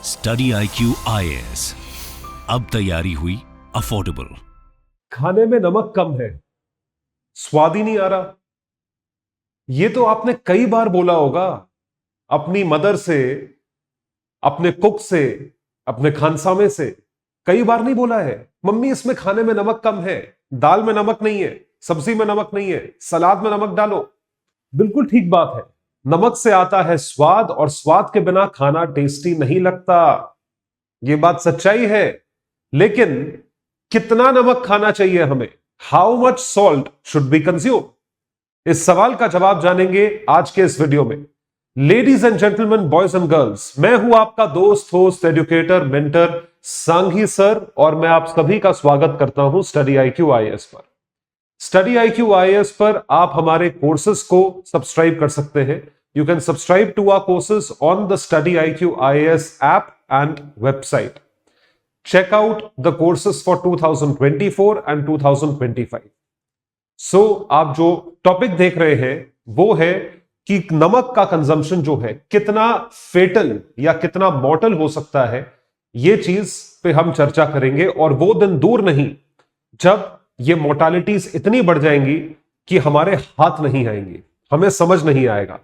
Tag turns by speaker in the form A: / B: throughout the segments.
A: Study IQ IAS, अब तैयारी हुई अफोर्डेबल।
B: खाने में नमक कम है, स्वाद ही नहीं आ रहा। ये तो आपने कई बार बोला होगा अपनी मदर से, अपने कुक से, अपने खानसामे से। कई बार नहीं बोला है, मम्मी इसमें खाने में नमक कम है, दाल में नमक नहीं है, सब्जी में नमक नहीं है, सलाद में नमक डालो। बिल्कुल ठीक बात है, नमक से आता है स्वाद और स्वाद के बिना खाना टेस्टी नहीं लगता। यह बात सच्चाई है। लेकिन कितना नमक खाना चाहिए हमें? How much salt should be consume? इस सवाल का जवाब जानेंगे आज के इस वीडियो में। Ladies and gentleman, boys and girls, मैं हूं आपका दोस्त, host, educator, mentor Sanghi sir, और मैं आप सभी का स्वागत करता हूं स्टडी IQ IAS पर। स्टडी IQ IAS पर आप हमारे कोर्सेज को सब्सक्राइब कर सकते हैं। You can subscribe to our courses on the study IQ IAS app and website. Check out the courses for 2024 and 2025. So, आप जो टॉपिक देख रहे हैं वो है कि नमक का कंजम्पशन जो है कितना फेटल या कितना मॉर्टल हो सकता है। ये चीज पे हम चर्चा करेंगे, और वो दिन दूर नहीं जब ये मोर्टालिटीज इतनी बढ़ जाएंगी कि हमारे हाथ नहीं आएंगी, हमें समझ नहीं आएगा।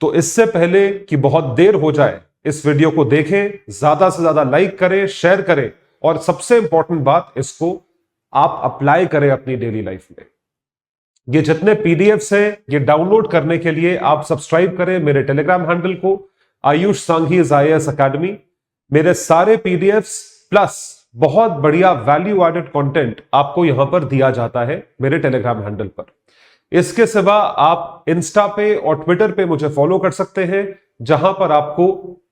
B: तो इससे पहले कि बहुत देर हो जाए, इस वीडियो को देखें, ज्यादा से ज्यादा लाइक करें, शेयर करें, और सबसे इंपॉर्टेंट बात, इसको आप अप्लाई करें अपनी डेली लाइफ में। ये जितने पीडीएफ्स हैं, ये डाउनलोड करने के लिए आप सब्सक्राइब करें मेरे टेलीग्राम हैंडल को, आयुष सांघी IAS अकेडमी। मेरे सारे पीडीएफ्स प्लस बहुत बढ़िया वैल्यू एडेड कंटेंट आपको यहां पर दिया जाता है मेरे टेलीग्राम हैंडल पर। इसके सिवा आप इंस्टा पे और ट्विटर पे मुझे फॉलो कर सकते हैं, जहां पर आपको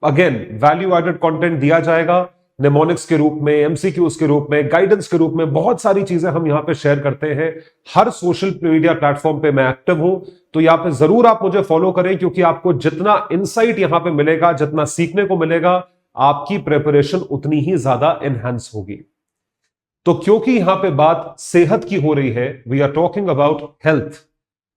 B: अगेन वैल्यू एडेड कंटेंट दिया जाएगा, निमोनिक्स के रूप में, MCQs के रूप में, गाइडेंस के रूप में। बहुत सारी चीजें हम यहां पे शेयर करते हैं। हर सोशल मीडिया प्लेटफॉर्म पे मैं एक्टिव हूं, तो यहां पे जरूर आप मुझे फॉलो करें, क्योंकि आपको जितना इंसाइट यहां पे मिलेगा, जितना सीखने को मिलेगा, आपकी प्रिपरेशन उतनी ही ज्यादा एनहांस होगी। तो क्योंकि यहां पे बात सेहत की हो रही है, we are talking about health,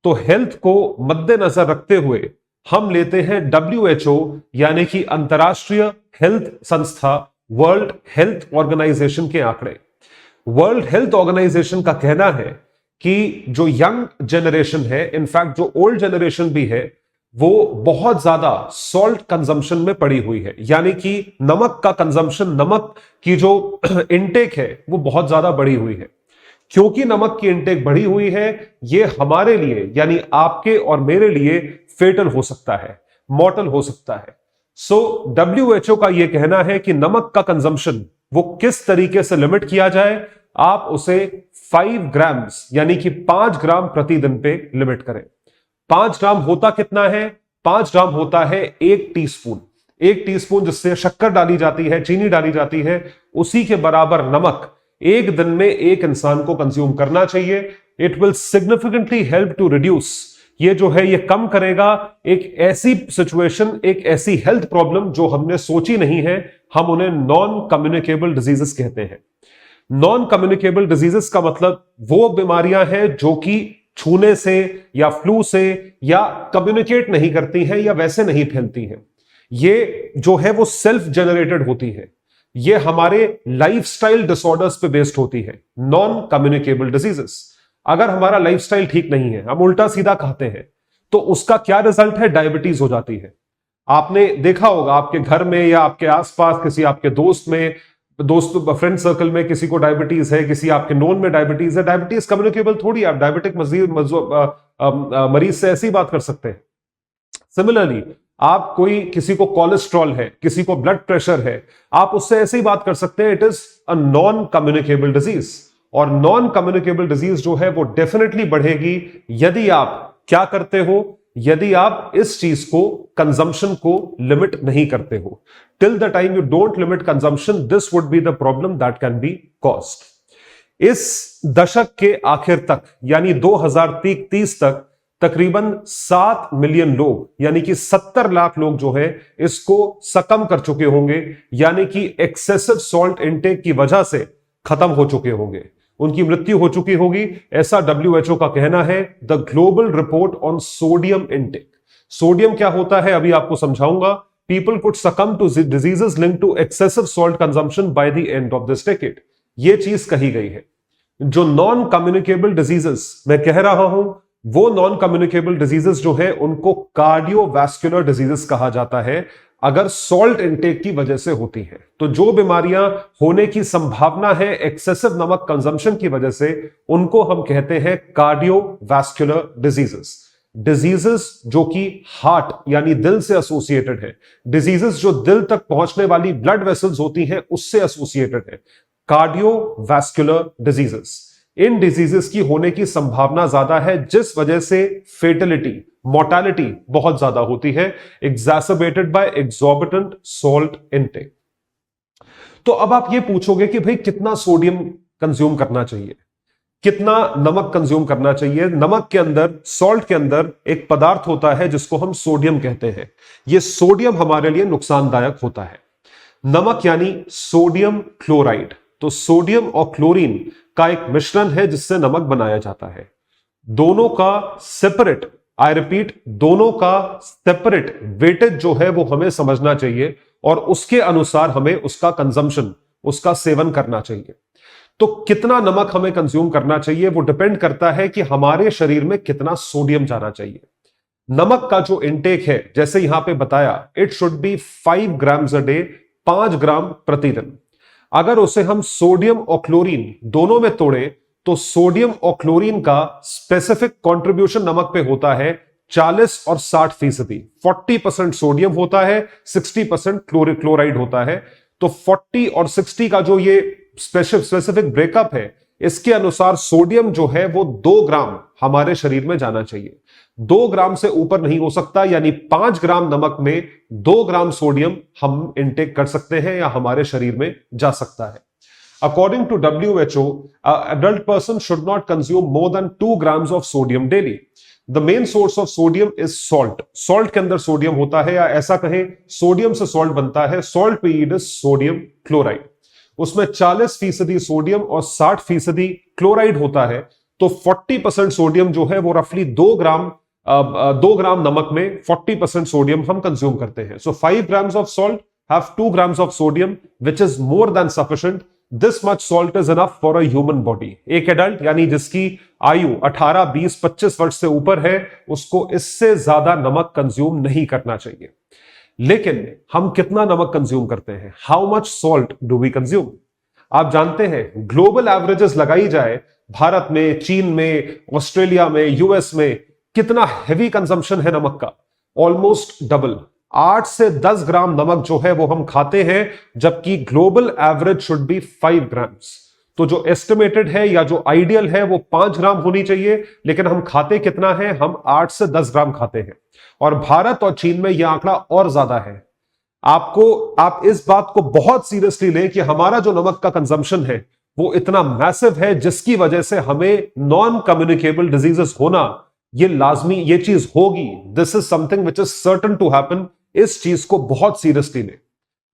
B: तो हेल्थ को मद्देनजर रखते हुए हम लेते हैं WHO यानी कि अंतरराष्ट्रीय हेल्थ संस्था, वर्ल्ड हेल्थ ऑर्गेनाइजेशन के आंकड़े। वर्ल्ड हेल्थ ऑर्गेनाइजेशन का कहना है कि जो यंग जनरेशन है, इनफैक्ट जो ओल्ड जनरेशन भी है, वो बहुत ज्यादा सॉल्ट कंजम्पशन में पड़ी हुई है। यानी कि नमक का कंजम्पशन, नमक की जो इनटेक है वो बहुत ज्यादा बढ़ी हुई है। क्योंकि नमक की इनटेक बढ़ी हुई है, ये हमारे लिए यानी आपके और मेरे लिए फेटल हो सकता है, मॉर्टल हो सकता है। सो WHO का यह कहना है कि नमक का कंजम्पशन वो किस तरीके से लिमिट किया जाए। आप उसे 5 ग्राम्स यानी कि 5 ग्राम प्रतिदिन पे लिमिट करें। 5 ग्राम होता कितना है? 5 ग्राम होता है 1 टीस्पून। 1 टीस्पून जिससे शक्कर डाली जाती है, चीनी डाली जाती है, उसी के बराबर नमक एक दिन में एक इंसान को कंज्यूम करना चाहिए। It will significantly help to reduce, ये जो है ये कम करेगा एक ऐसी सिचुएशन, एक ऐसी हेल्थ प्रॉब्लम जो हमने सोची नहीं है। हम उन्हें नॉन कम्युनिकेबल डिजीजेस कहते हैं। नॉन कम्युनिकेबल डिजीजेस का मतलब वो बीमारियां हैं जो कि छूने से या फ्लू से या कम्युनिकेट नहीं करती हैं या वैसे नहीं फैलती हैं। ये जो है वो सेल्फ जनरेटेड होती है। ये हमारे लाइफस्टाइल डिसऑर्डर्स पे बेस्ड होती है, नॉन कम्युनिकेबल डिजीजेस। अगर हमारा लाइफस्टाइल ठीक नहीं है, हम उल्टा सीधा खाते हैं, तो उसका क्या रिजल्ट है? डायबिटीज हो जाती है। आपने देखा होगा आपके घर में या आपके आसपास किसी आपके दोस्त फ्रेंड सर्कल में किसी को डायबिटीज है, किसी आपके नोन में डायबिटीज है। डायबिटीज कम्युनिकेबल थोड़ी, आप डायबिटिक मरीज से ऐसी बात कर सकते हैं। सिमिलरली आप किसी को कोलेस्ट्रॉल है, किसी को ब्लड प्रेशर है, आप उससे ऐसे ही बात कर सकते हैं। It is a non communicable disease, और नॉन कम्युनिकेबल डिजीज जो है वो डेफिनेटली बढ़ेगी यदि आप क्या करते हो? यदि आप इस चीज को, कंजम्पशन को लिमिट नहीं करते हो। Till the time you don't limit consumption, this would be the problem that can be caused. इस दशक के आखिर तक यानी 2030 तक तकरीबन 7 मिलियन लोग यानी कि 70 लाख लोग जो है इसको सकम कर चुके होंगे, यानी कि एक्सेसिव सॉल्ट इनटेक की वजह से खत्म हो चुके होंगे, उनकी मृत्यु हो चुकी होगी, ऐसा WHO का कहना है। The global report on sodium intake. Sodium क्या होता है अभी आपको समझाऊंगा। people could succumb to diseases linked to excessive salt consumption by the end of this decade. ये चीज कही गई है. जो नॉन कम्युनिकेबल डिजीजेस मैं कह रहा हूं, वो नॉन कम्युनिकेबल डिजीजेस जो है उनको कार्डियोवैस्कुलर डिजीजेस कहा जाता है अगर सॉल्ट इनटेक की वजह से होती है. तो जो बीमारियां होने की संभावना है एक्सेसिव नमक कंजम्पशन की वजह से, उनको हम कहते हैं कार्डियोवैस्कुलर डिजीजेस. डिजीजेस जो कि हार्ट यानी दिल से एसोसिएटेड है, डिजीजेस जो दिल तक पहुंचने वाली ब्लड वेसल्स होती हैं उससे एसोसिएटेड है, कार्डियोवैस्कुलर डिजीजेस. इन डिजीजेस की होने की संभावना ज्यादा है, जिस वजह से फेटलिटी, मोर्टालिटी बहुत ज्यादा होती है, एग्जैसर्बेटेड बाय एक्सॉर्बिटेंट सॉल्ट इनटेक. तो अब आप ये पूछोगे कि भाई कितना सोडियम कंज्यूम करना चाहिए, कितना नमक कंज्यूम करना चाहिए. नमक के अंदर, सॉल्ट के अंदर एक पदार्थ होता है जिसको हम सोडियम कहते हैं. यह सोडियम हमारे लिए नुकसानदायक होता है. नमक यानी सोडियम क्लोराइड. तो सोडियम और क्लोरीन का एक मिश्रण है जिससे नमक बनाया जाता है. दोनों का सेपरेट, आई रिपीट, दोनों का सेपरेट वेटेज जो है वो हमें समझना चाहिए और उसके अनुसार हमें उसका कंजम्पशन, उसका सेवन करना चाहिए. तो कितना नमक हमें कंज्यूम करना चाहिए वो डिपेंड करता है कि हमारे शरीर में कितना सोडियम जाना चाहिए. नमक का जो इनटेक है, जैसे यहां पे बताया, it should be 5 grams a day, 5 ग्राम प्रतिदिन. अगर उसे हम सोडियम और क्लोरीन दोनों में तोड़े तो सोडियम और क्लोरीन का स्पेसिफिक कंट्रीब्यूशन नमक पे होता है 40 और 60%. 40% सोडियम होता है, 60% क्लोराइड होता है. तो 40 और 60 का जो ये स्पेसिफिक ब्रेकअप है, इसके अनुसार सोडियम जो है वो 2 ग्राम हमारे शरीर में जाना चाहिए. 2 ग्राम से ऊपर नहीं हो सकता, यानी 5 ग्राम नमक में 2 ग्राम सोडियम हम इनटेक कर सकते हैं या हमारे शरीर में जा सकता है. According to WHO, adult person should not consume more than 2 grams of sodium daily. The main source of sodium is salt. Salt के अंदर सोडियम होता है, या ऐसा कहें सोडियम से सॉल्ट बनता है. सॉल्ट पे इट इज सोडियम क्लोराइड. उसमें 40% सोडियम और 60% क्लोराइड होता है. तो 40% सोडियम जो है वो रफली 2 ग्राम नमक में 40% सोडियम हम कंज्यूम करते हैं. सो 5 grams of salt have 2 grams of sodium, which is more than sufficient. This much salt is enough for a human body. एक एडल्ट यानी जिसकी आयु 18, 20, 25 वर्ष से ऊपर है, उसको इससे ज्यादा नमक कंज्यूम नहीं करना चाहिए. लेकिन हम कितना नमक कंज्यूम करते हैं? How much salt do we consume? आप जानते हैं ग्लोबल एवरेजेस लगाई जाए, भारत में, चीन में, ऑस्ट्रेलिया में, यूएस में कितना हैवी कंजम्पशन है नमक का? Almost double. 8 से 10 ग्राम नमक जो है वो हम खाते हैं, जबकि global average should be 5 grams. तो जो एस्टिमेटेड है या जो आइडियल है वो 5 ग्राम होनी चाहिए, लेकिन हम खाते कितना है? हम 8 से 10 ग्राम खाते हैं. और भारत और चीन में यह आंकड़ा और ज्यादा है. आप इस बात को बहुत सीरियसली लें कि हमारा जो नमक का कंजम्पशन है वो इतना मैसिव है, जिसकी वजह से हमें नॉन कम्युनिकेबल डिजीजेस होना ये लाजमी, ये चीज होगी. This is something which is certain to happen. इस चीज को बहुत सीरियसली लें.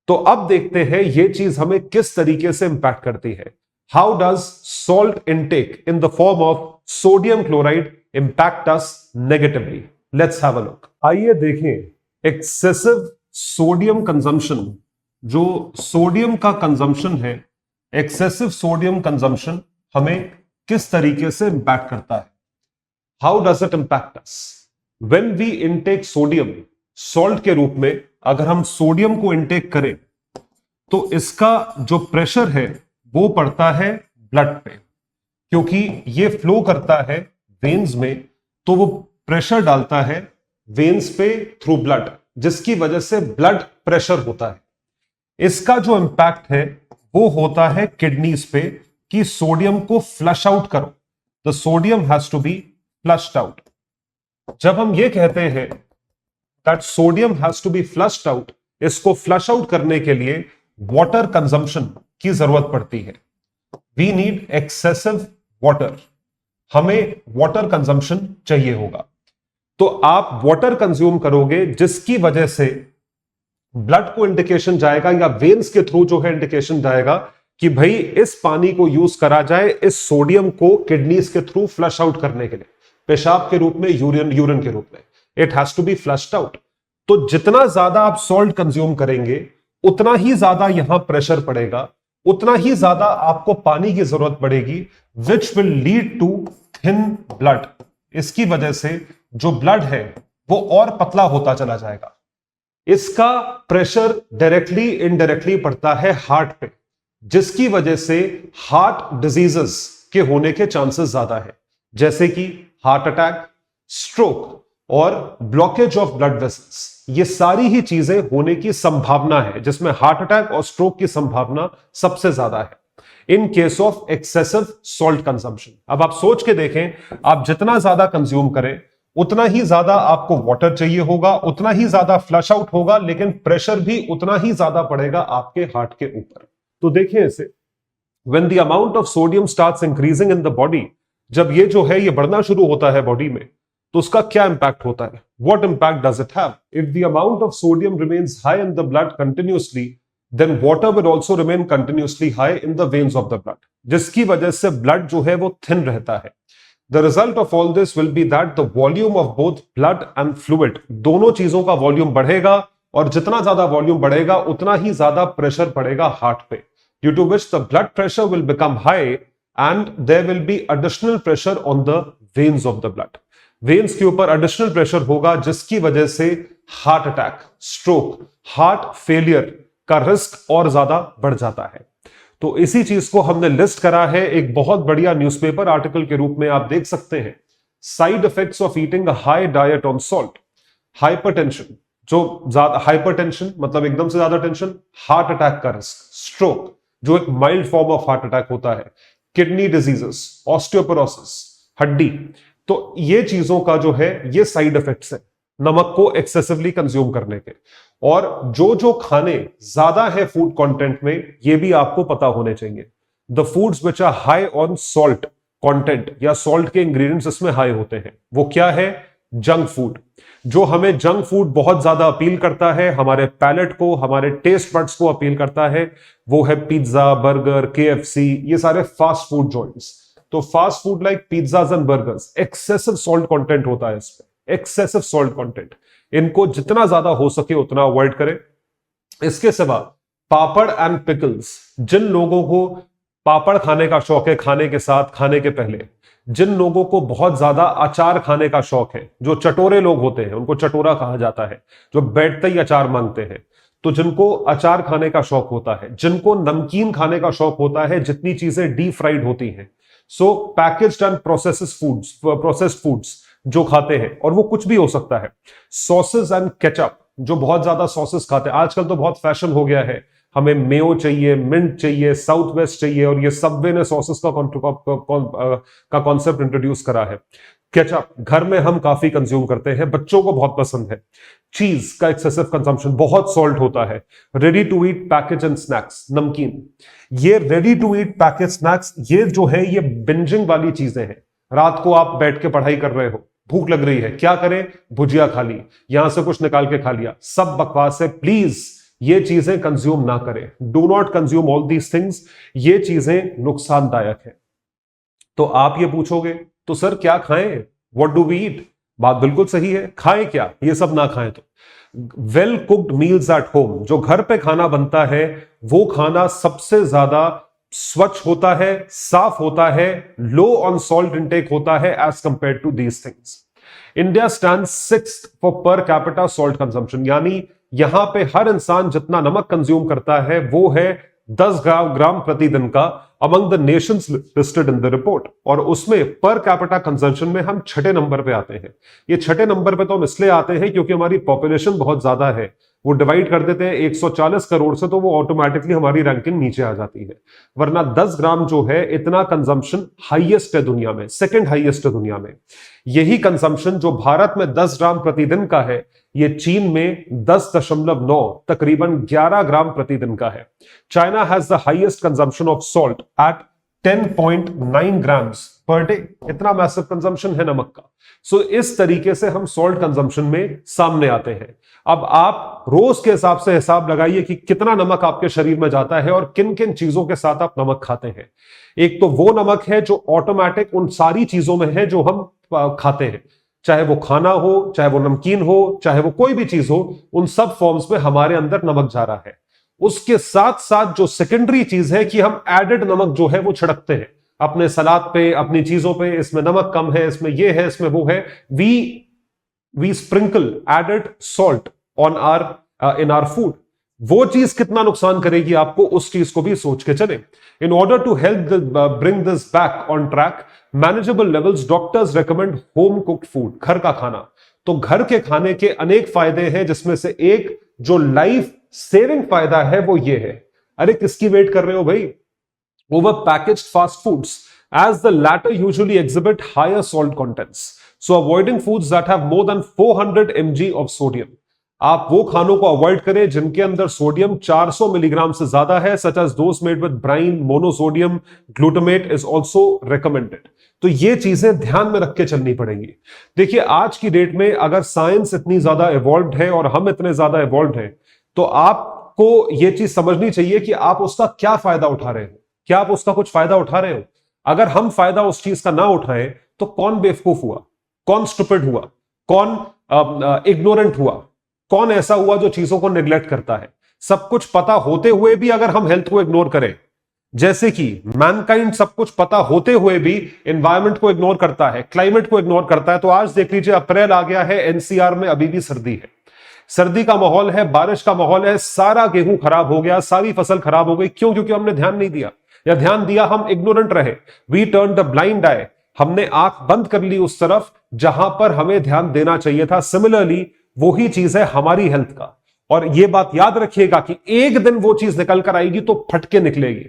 B: तो अब देखते हैं ये चीज हमें किस तरीके से इंपैक्ट करती है. How does salt intake in the form of sodium chloride impact us negatively? Let's have a look. आइए देखें एक्सेसिव सोडियम कंजम्पशन, जो सोडियम का कंजम्पशन है, एक्सेसिव सोडियम कंजम्पशन हमें किस तरीके से इंपैक्ट करता है. How does it impact us? When we intake sodium salt के रूप में, अगर हम सोडियम को इनटेक करें तो इसका जो प्रेशर है वो पड़ता है ब्लड पे, क्योंकि ये फ्लो करता है वेन्स में, तो वो प्रेशर डालता है वेन्स पे थ्रू ब्लड, जिसकी वजह से ब्लड प्रेशर होता है. इसका जो इंपैक्ट है वो होता है किडनीज पे कि सोडियम को फ्लश आउट करो. The sodium has to be flushed out. जब हम ये कहते हैं that sodium has to be flushed out, इसको फ्लश आउट करने के लिए वाटर कंजम्पशन की जरूरत पड़ती है. We need excessive water. हमें वाटर कंजम्पशन चाहिए होगा. तो आप वाटर कंज्यूम करोगे, जिसकी वजह से ब्लड को इंडिकेशन जाएगा या वेन्स के थ्रू जो है इंडिकेशन जाएगा कि भाई इस पानी को यूज करा जाए इस सोडियम को किडनीज के थ्रू फ्लश आउट करने के लिए, पेशाब के रूप में, यूरिन के रूप में. It has to be flushed out. तो जितना ज्यादा आप सॉल्ट कंज्यूम करेंगे उतना ही ज्यादा यहां प्रेशर पड़ेगा, उतना ही ज्यादा आपको पानी की जरूरत पड़ेगी, which will lead to thin blood. इसकी वजह से जो ब्लड है वो और पतला होता चला जाएगा। इसका प्रेशर डायरेक्टली इनडायरेक्टली पड़ता है हार्ट पे, जिसकी वजह से हार्ट डिजीजेस के होने के चांसेस ज्यादा है, जैसे कि हार्ट अटैक, स्ट्रोक और ब्लॉकेज ऑफ ब्लड वेसल्स। ये सारी ही चीजें होने की संभावना है, जिसमें हार्ट अटैक और स्ट्रोक की संभावना सबसे ज्यादा है in case of excessive salt consumption. अब आप सोच के देखें, आप जितना ज्यादा कंज्यूम करें उतना ही ज्यादा आपको वाटर चाहिए होगा, उतना ही ज्यादा फ्लश आउट होगा, लेकिन प्रेशर भी उतना ही ज्यादा पड़ेगा आपके हार्ट के ऊपर। तो देखिए इसे, when the amount of sodium starts increasing in the body, जब ये जो है ये बढ़ना शुरू होता है बॉडी में, तो उसका क्या इंपैक्ट होता है? What impact does it have? If the amount of sodium remains high in the blood continuously, then water will also remain continuously high in the veins of the blood, जिसकी वजह से blood जो है वो thin रहता है। The result of all this will be that the volume of both blood and fluid, दोनों चीजों का वॉल्यूम बढ़ेगा, और जितना ज्यादा वॉल्यूम बढ़ेगा उतना ही ज्यादा प्रेशर पड़ेगा हार्ट पे, due to which the blood pressure will become high and there will be additional pressure on the veins of the blood. Veins के ऊपर एडिशनल प्रेशर होगा, जिसकी वजह से heart attack, stroke, heart failure का risk और ज्यादा बढ़ जाता है। तो इसी चीज को हमने लिस्ट करा है एक बहुत बढ़िया न्यूज़पेपर आर्टिकल के रूप में, आप देख सकते हैं। Side effects of eating a high diet on salt, hypertension, जो ज्यादा हाइपरटेंशन मतलब एकदम से ज्यादा टेंशन, हार्ट अटैक का रिस्क, स्ट्रोक जो एक mild form of heart attack होता है, किडनी डिजीजेस, ऑस्टियोपोरोसिस, हड्डी। तो ये चीजों का जो है ये साइड इफेक्ट्स है नमक को एक्सेसिवली कंज्यूम करने के। और जो जो खाने ज्यादा है फूड कंटेंट में, ये भी आपको पता होने चाहिए। The foods which are high on salt content या सॉल्ट के इंग्रेडिएंट्स इसमें हाई होते हैं, वो क्या है? Junk food. जो हमें जंक फूड बहुत ज्यादा अपील करता है, हमारे पैलेट को, हमारे टेस्ट बड्स को अपील करता है, वो है पिज्जा, बर्गर, केएफसी, ये सारे फास्ट फूड जॉइंट्स। तो fast food like pizzas and burgers, excessive salt content होता है इसमें, एक्सेसिव सॉल्ट कंटेंट। इनको जितना ज्यादा हो सके उतना अवॉइड करें। इसके सिवा पापड़ एंड पिकल्स, जिन लोगों को पापड़ खाने का शौक है खाने के साथ, खाने के पहले, जिन लोगों को बहुत ज्यादा अचार खाने का शौक है, जो चटोरे लोग होते हैं उनको चटोरा कहा जाता है, जो बैठते ही अचार मांगते हैं, तो जिनको अचार खाने का शौक होता है, जिनको नमकीन खाने का शौक होता है, जितनी चीजें डीप फ्राइड होती हैं, सो पैकेज्ड एंड प्रोसेस्ड फूड्स जो खाते हैं, और वो कुछ भी हो सकता है, सॉसेस एंड केचप, जो बहुत ज्यादा सॉसेस खाते हैं। आजकल तो बहुत फैशन हो गया है, हमें मेयो चाहिए, मिंट चाहिए, साउथ वेस्ट चाहिए, और ये सबवे ने सॉसेस का कॉन्सेप्ट इंट्रोड्यूस करा है। केचप घर में हम काफी कंज्यूम करते हैं, बच्चों को बहुत पसंद है। चीज का एक्सेसिव कंजम्पशन, बहुत सॉल्ट होता है। Ready to eat package and snacks, नमकीन, ये ready to eat package snacks, ये जो है ये बिंजिंग वाली चीजें हैं। रात को आप बैठ के पढ़ाई कर रहे हो, भूख लग रही है, क्या करें? भुजिया खा ली, यहां से कुछ निकाल के खा लिया, सब बकवास है। प्लीज ये चीजें कंज्यूम ना करें, do not consume all these things, ये चीजें नुकसानदायक है। तो आप ये पूछोगे तो सर क्या खाएं, व्हाट डू वी ईट? बात बिल्कुल सही है, खाएं क्या, ये सब ना खाएं तो well cooked meals at home, जो घर पे खाना बनता है वो खाना सबसे ज्यादा स्वच्छ होता है, साफ होता है, लो ऑन सॉल्ट इंटेक होता है as compare to these things. India stands 6th for per capita salt consumption, यानी यहां पे हर इंसान जितना नमक कंज्यूम करता है वो है 10 ग्राम प्रतिदिन का among the Nations listed in the report. और उसमें पर कैपिटा कंजम्पशन में हम 6ठे नंबर पे आते हैं। ये 6ठे नंबर पे तो हम इसलिए आते हैं क्योंकि हमारी पॉपुलेशन बहुत ज्यादा है, वो डिवाइड कर देते हैं 140 करोड़ से, तो वो ऑटोमेटिकली हमारी रैंकिंग नीचे आ जाती है। वरना 10 ग्राम जो है, इतना कंजम्पशन हाईएस्ट है दुनिया में, सेकंड हाईएस्ट है दुनिया में। यही कंजम्पशन जो भारत में 10 ग्राम प्रतिदिन का है, ये चीन में 10.9 तकरीबन 11 ग्राम प्रतिदिन का है। China has the highest consumption of salt at 10.9 grams per day, इतना मैसिव कंजम्पशन है नमक का। सो इस तरीके से हम सॉल्ट कंजम्पशन में सामने आते हैं। अब आप रोज के हिसाब से हिसाब लगाइए कि कितना नमक आपके शरीर में जाता है और किन किन चीजों के साथ आप नमक खाते हैं। एक तो वो नमक है जो ऑटोमेटिक उन सारी चीजों में है जो हम खाते हैं, चाहे वो खाना हो, चाहे वो नमकीन हो, चाहे वो कोई भी चीज हो, उन सब फॉर्म्स में हमारे अंदर नमक जा रहा है। उसके साथ साथ जो सेकेंडरी चीज है कि हम एडेड नमक जो है वो छिड़कते हैं अपने सलाद पे, अपनी चीजों पे, इसमें नमक कम है, इसमें ये है, इसमें वो है। We sprinkle added salt on our in our food. वो चीज कितना नुकसान करेगी आपको, उस चीज को भी सोच के चले। In order to help bring this back on track manageable levels, doctors recommend home cooked food, घर का खाना। तो घर के खाने के अनेक फायदे हैं, जिसमें से एक जो लाइफ सेविंग फायदा है वो ये है। अरे किसकी वेट कर रहे हो भाई? Over packaged fast foods, as the latter usually exhibit higher salt contents, so avoiding foods that have more than 400 mg of sodium। आप वो खानों को अवॉइड करें जिनके अंदर सोडियम 400 मिलीग्राम से ज्यादा है, such as those made with brine, monosodium glutamate is also recommended. तो ये चीजें ध्यान में रख के चलनी पड़ेंगी। देखिए आज की डेट में अगर साइंस इतनी ज्यादा इवॉल्व्ड है और हम इतने ज्यादा इवॉल्व्ड हैं, तो आपको ये चीज समझनी चाहिए कि आप उसका क्या फायदा उठा रहे हो। क्या आप उसका कुछ फायदा उठा रहे हो? अगर हम फायदा उस चीज का ना उठाएं तो कौन बेवकूफ हुआ, कौन स्टूपिड हुआ, कौन इग्नोरेंट हुआ, कौन ऐसा हुआ जो चीजों को नेग्लेक्ट करता है? सब कुछ पता होते हुए भी अगर हम हेल्थ को इग्नोर करें, जैसे कि मैनकाइंड सब कुछ पता होते हुए भी एनवायरमेंट को इग्नोर करता है, क्लाइमेट को इग्नोर करता है। तो आज देख लीजिए अप्रैल आ गया है, एनसीआर में अभी भी सर्दी है, सर्दी का माहौल है, बारिश का माहौल है, सारा गेहूं खराब हो गया, सारी फसल खराब हो गई। क्यों? क्योंकि हमने ध्यान नहीं दिया, या ध्यान दिया हम इग्नोरेंट रहे। वी टर्न द ब्लाइंड आई, हमने आंख बंद कर ली उस तरफ जहां पर हमें ध्यान देना चाहिए था। सिमिलरली वही चीज है हमारी हेल्थ का। और यह बात याद रखिएगा कि एक दिन वो चीज निकल कर आएगी तो फटके निकलेगी।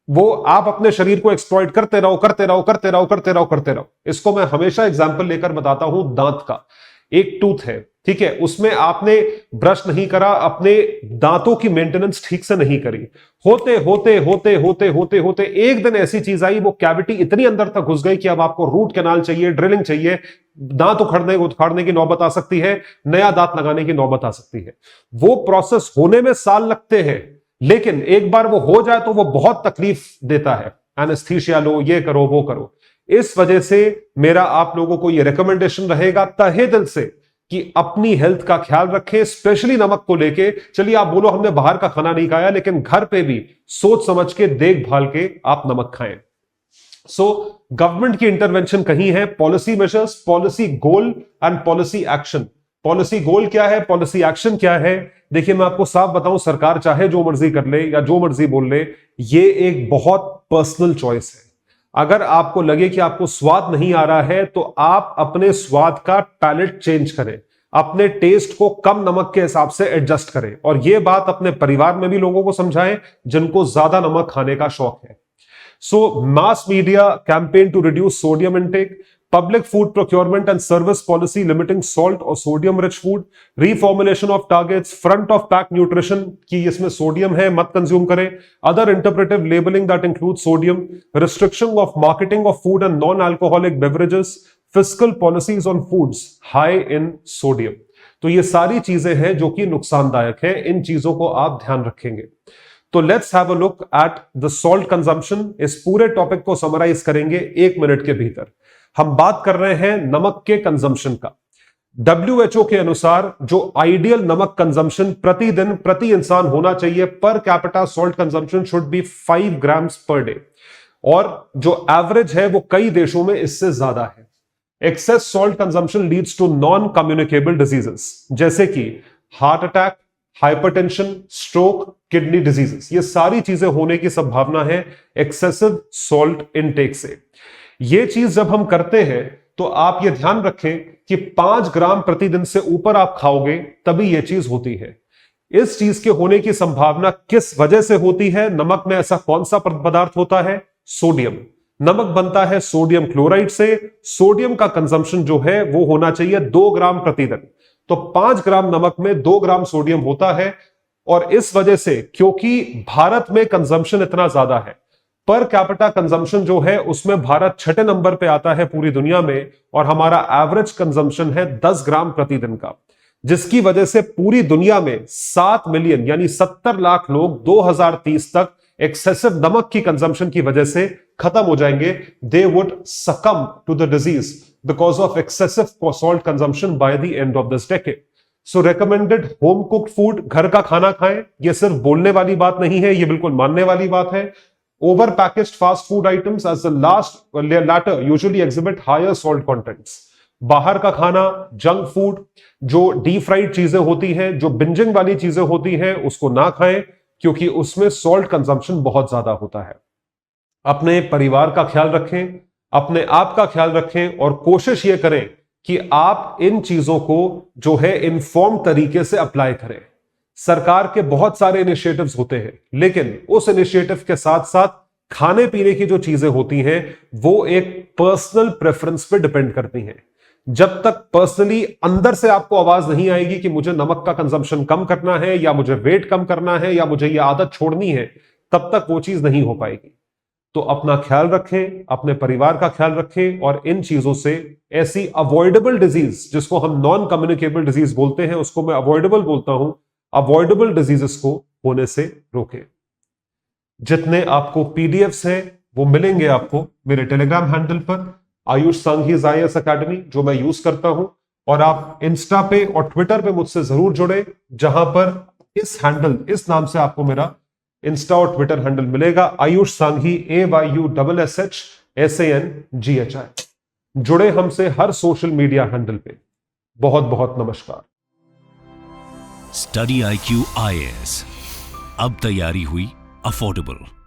B: वो आप अपने शरीर को एक्सप्लॉइट करते रहो, करते रहो, करते रहो, करते रहो, करते रहो। इसको मैं हमेशा एग्जांपल लेकर बताता हूं दांत का। एक टूथ है, ठीक है, उसमें आपने ब्रश नहीं करा, अपने दांतों की मेंटेनेंस ठीक से नहीं करी, होते होते होते होते होते होते एक दिन ऐसी चीज आई, वो कैविटी इतनी अंदर तक घुस गई कि अब आपको रूट कैनाल चाहिए, ड्रिलिंग चाहिए, दांत उखाड़ने की नौबत आ सकती है, नया दांत लगाने की नौबत आ सकती है। वो प्रोसेस होने में साल लगते हैं, लेकिन एक बार वो हो जाए तो वो बहुत तकलीफ देता है। एनेस्थीसिया लो, ये करो, वो करो। इस वजह से मेरा आप लोगों को यह रिकमेंडेशन रहेगा तहे दिल से कि अपनी हेल्थ का ख्याल रखें, स्पेशली नमक को लेके। चलिए आप बोलो हमने बाहर का खाना नहीं खाया, लेकिन घर पे भी सोच समझ के, देखभाल के आप नमक खाएं। सो गवर्नमेंट की इंटरवेंशन कहीं है, policy measures, policy goal and policy action. Policy goal क्या है, पॉलिसी एक्शन क्या है? देखिए मैं आपको साफ बताऊं, सरकार चाहे जो मर्जी कर ले या जो मर्जी बोल ले, ये एक बहुत पर्सनल चॉइस है। अगर आपको लगे कि आपको स्वाद नहीं आ रहा है, तो आप अपने स्वाद का पैलेट चेंज करें, अपने टेस्ट को कम नमक के हिसाब से एडजस्ट करें। और यह बात अपने परिवार में भी लोगों को समझाएं जिनको ज्यादा नमक खाने का शौक है। So mass media campaign to reduce sodium intake, public food procurement and service policy limiting salt or sodium rich food, reformulation of targets, front of pack nutrition कि इसमें सोडियम है मत कंज्यूम करें, other interpretive labeling that includes sodium, restriction of marketing of food and non-alcoholic beverages, fiscal policies on foods high in sodium। तो ये सारी चीजें हैं जो कि नुकसानदायक है, इन चीजों को आप ध्यान रखेंगे। तो let's have a look at the salt consumption. इस पूरे टॉपिक को समराइज करेंगे 1 मिनट के भीतर। हम बात कर रहे हैं नमक के कंजम्पशन का। WHO के अनुसार जो आइडियल नमक कंजम्पशन प्रतिदिन प्रति इंसान होना चाहिए, पर capita salt consumption should be 5 grams per day, और जो एवरेज है वो कई देशों में इससे ज्यादा है। Excess salt consumption leads to non communicable diseases, जैसे कि heart attack, hypertension, stroke, kidney diseases. ये सारी चीजें होने की संभावना है एक्सेसिव सॉल्ट इनटेक से। ये चीज जब हम करते हैं तो आप ये ध्यान रखें कि 5 ग्राम प्रतिदिन से ऊपर आप खाओगे तभी ये चीज होती है। इस चीज के होने की संभावना किस वजह से होती है? नमक में ऐसा कौन सा पदार्थ होता है? सोडियम। नमक बनता है सोडियम क्लोराइड से। सोडियम का कंजम्पशन जो है वो होना चाहिए 2 ग्राम प्रतिदिन। तो 5 ग्राम नमक में 2 ग्राम सोडियम होता है, और इस वजह से, क्योंकि भारत में कंजम्पशन इतना ज्यादा है, पर कैपिटा कंजम्पशन जो है उसमें भारत 6ठे नंबर पे आता है पूरी दुनिया में, और हमारा एवरेज कंजम्पशन है 10 ग्राम प्रतिदिन का, जिसकी वजह से पूरी दुनिया में 7 मिलियन यानी 70 लाख लोग 2030 तक एक्सेसिव नमक की कंजम्पशन की वजह से खत्म हो जाएंगे। They would succumb to the disease because of excessive salt consumption by the end of this decade. So recommended home cooked food, घर का खाना खाएं. ये सिर्फ बोलने वाली बात नहीं है, ये बिल्कुल मानने वाली बात है. Over packaged fast food items as the latter usually exhibit higher salt contents. बाहर का खाना, जंक फूड, जो डीप फ्राइड चीजें होती हैं, जो बिंजिंग वाली चीजें होती हैं, उसको ना खाएं क्योंकि उसमें सॉल्ट कंजम्पशन बहुत ज्यादा होता है. अपने परिवार का ख्याल रखें, अपने आप का ख्याल रखें और कोशिश यह करें कि आप इन चीजों को जो है इन्फॉर्म तरीके से अप्लाई करें. सरकार के बहुत सारे इनिशिएटिव्स होते हैं, लेकिन उस इनिशिएटिव के साथ साथ खाने पीने की जो चीजें होती हैं वो एक पर्सनल प्रेफरेंस पे डिपेंड करती हैं. जब तक पर्सनली अंदर से आपको आवाज नहीं आएगी कि मुझे नमक का कंजम्पशन कम करना है या मुझे वेट कम करना है या मुझे यह आदत छोड़नी है, तब तक वो चीज नहीं हो पाएगी. तो अपना ख्याल रखें, अपने परिवार का ख्याल रखें और इन चीजों से ऐसी अवॉइडेबल डिजीज, जिसको हम नॉन कम्युनिकेबल डिजीज बोलते हैं, उसको मैं अवॉइडेबल बोलता हूं, अवॉइडेबल डिजीजेस को होने से रोकें. जितने आपको पीडीएफ्स हैं वो मिलेंगे आपको मेरे टेलीग्राम हैंडल पर, आयुष सांघीज IAS अकेडमी, जो मैं यूज करता हूं. और आप इंस्टा पे और ट्विटर पे मुझसे जरूर जुड़े, जहां पर इस हैंडल, इस नाम से आपको मेरा इंस्टा और ट्विटर हैंडल मिलेगा, आयुष सांघी, AYUSSHSANGHI. जुड़े हमसे हर सोशल मीडिया हैंडल पे. बहुत बहुत नमस्कार.
A: स्टडी IQ IAS, अब तैयारी हुई अफोर्डेबल.